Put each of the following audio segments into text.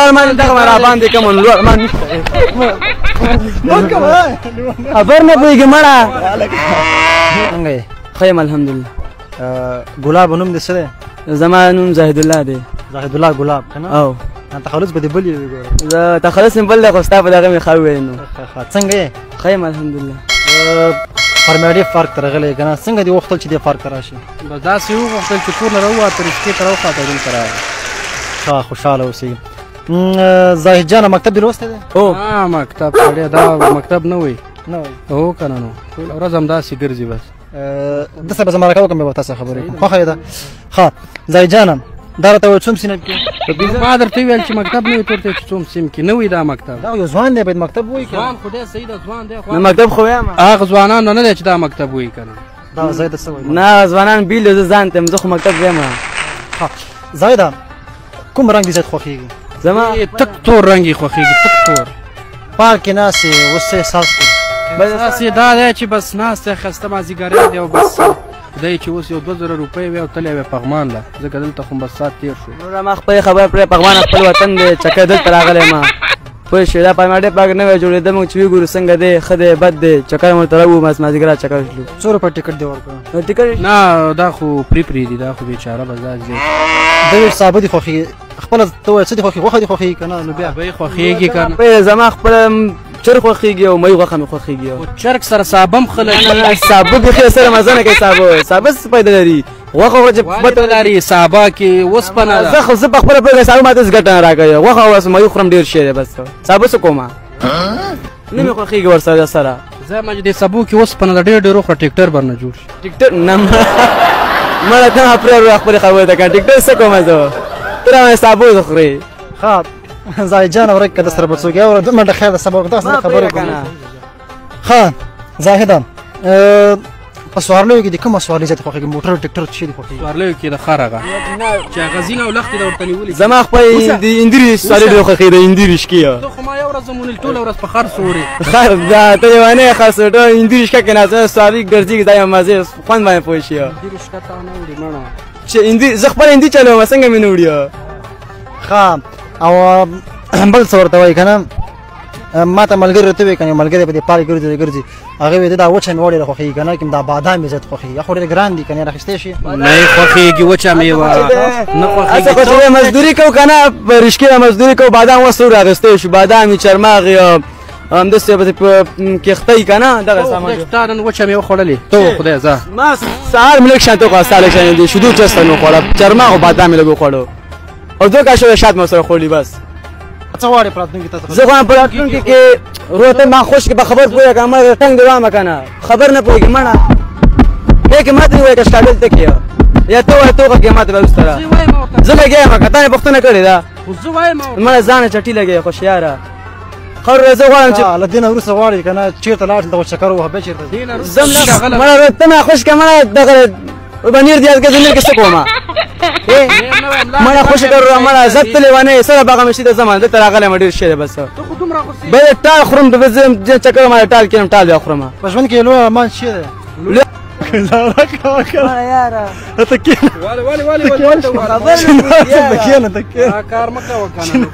کار ما دغه را باندې کوم لوړ ما نشته خبر نه پوهېږي مړه څنګه یې ښه یم الحمدلله ګلاب نوم دې څه دی زما نوم زاهد الله دی زاهد الله ګلاب که نه او تخلص به دې بل یې ګوره زه تخلص مې بل دی خو ستا په دغه مې ښه وویل نو څنګه یې ښه یم الحمدلله فرمیاډي پارک ته راغلی که نه څنګه دې وغوښتل چې دې پارک ته راشي بس داسې وغوښتل چې کور نه راووته رشتې ته راوخواته دلته راغی ښه خوشحاله اوسئ زاهد جانه مکتب دې لوستی دی هو مکتب سړی دا مکتب نه وي نه وایي هو که نه نو ټوله ورځ همداسې ګرځي بس داسې به زه مرکه وکړم بیا به تاسو خبرې کوم خوښه یې ده ښه زاهد جانه دا راته وایه څوم سینه کې ما درته وویل چې مکتب نه وي ته ورته چې څوم سیم کې نه وي دا مکتب دا یو ځوان دی باید مکتب وایي که ځوان خو دی صحیح ده ځوان دی نو مکتب خو وایم هغه ځوانان نه دی چې دا مکتب وایي که نه دا زاهده څه وایي نه ځوانان بیل دي زه ځان ته یم زه خو مکتب وایم ښه زاهده کوم رنګ دې زیات خوښېږي زما تک تور رنګ یې خوښېږي تک تور پارک کې ناست یې اوس څه احساس کوي بس داسې دا دی چې بس ناست دی ښایسته مازدیګری دی او بس دی چې اوس یو 2000 روپۍ وي او تللی وی پغمان له ځکه دلته خو بس ساعت تېر شو نوره ما خپلې خبره پرې پغمان خپل وطن دی چکر دلته راغلی ما پوه شوې دا فرمیډي پارک نوی جوړېده موږ چې وګورو څنګه دی ښه دی بد دی چکر مو ورته راووو بس مازدیګره چکر شلو څو روپۍ ټکټ دې ورکړه ټکټ نه دا خو پرې دي دا خو بیچاره بس دا زیات د ویل صحابه دې خوښېږي خپله ته وایه څه دې خوښېږي غوښه دې خوښېږي که نه نو بیا به یې خوښېږي که نه زما خپله چرګ خوښېږي او مۍ غوښه مې خوښېږي چرګ سره سابه هم ښه لګي سابه بیخي سره مزه نه کوي سابه څه فایده لري غوښه چې پته لري سابه کې اوسپنه ده زه په خپله پوهېږم سابه ماته هېڅ ګټه نه راکوي غوښه او مۍ خورم ډېر شی دی بس سابه څه کومه نه مې خوښېږي ورسره سره زه ما چې دې سابو کې اوسپنه ده ډېر ډېر وخوره ټیکټر به نه جوړ شي ټیکټر نه مړه ته ما پرېږده خپلې خبرې ته که ټیکټر څه کومه زه ته رامې سابه د خورې ښه زاهد جان ورک که در سره به څوک یو منډه خیر ده سبا تاسو سره خبرې کوم ښه زاهده په سوارلیو کې د کومه سوارلي زیات خوښېږي موټر ټکټر څه شي دې خوښېږي سوارلیو کې د خر هغه چې هغه زینه او لښتې ده ورته نیولې زما خپل د اندري سوارلي ډېر خوښېږي د اندري شکي زه خو ما یو ورځ زمونې ټوله ورځ په خر سورې خر دا ته لیونی خر سوټه اندري شکه کې ناڅه سوارلي ګرځېږي دا یو مزې خوند باندې پوه شي اندري شکه تا نه وړي مړه چې اندري زه خپل اندري چلوم څنګه مې نه وړي ښه او بل څه ورته وایي که نه ما ته ملګري ورته وایي که نه ملګری په دې پارک ګرځي هغه وایي دا وچه مېوه ډېره خوښېږي که نه دا بادام یې زیات خوښېږي خو ډېر ګران دي که نه راخیستی شي نه یې خوښېږي وچه مېوه نه خوښېږي خو چې مزدوري کوو که نه په رشکې مزدوري کوو بادام اوس څو راخیستی شو بادام یې چرماغ یې همداسې په کښتۍ که نه دغه سامان تا نن وچه مېوه خوړلې ته خدای ځه ما سهار مې لږ شانته وخوړه ستا لږ شانې دي شیدو چسته مې وخوړه چرماغ او بادام مې لږ وخوړو او 2 کاشه شات مې سره خوړلي بس څه غواړې په راتلونکي تاسو زه غواړم په راتلونکي کې روته ما خوش کې به خبر پوهېږم ما ټنګ دې وامه که نه خبر نه پوهېږي مړه دی کې ما ته ووایه که شکابل ته کې یا ته وایه توغه کې ما ته به وروسته را زه لګیا یم که تا مې پوښتنه کړې ده مړه ځانه چټي لګیا خوشیاره خبره زه غواړم چې له دې نه وروسته غواړې که نه چېرته لاړ شې دغه چکر ووهه بیا چېرته مړه ته مې خوش که مړه دغه بنیر دې یاد کړه زه کې څه کومه مړه خوشې کړو مړه زه ته لیونی سره باغه مې شي ته ځم دلته راغلی یم ډېر ښه دی بس بل ټال خورم د زه چکر ما ټال کړم ټال بیا خورم په ژوند کې لوی ارمان څه دی یاره ته کښېنه کښېنه ته کښېنه کار مه کوه که نه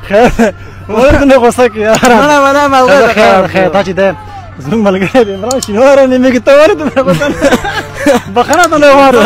خیر دی ولې نه غوسه کړې مړه خیر دا چې دی زموږ ملګری دی عمران شینواره نیمې کې ته ولې دومره غوسه بخښنه ته نه غواړو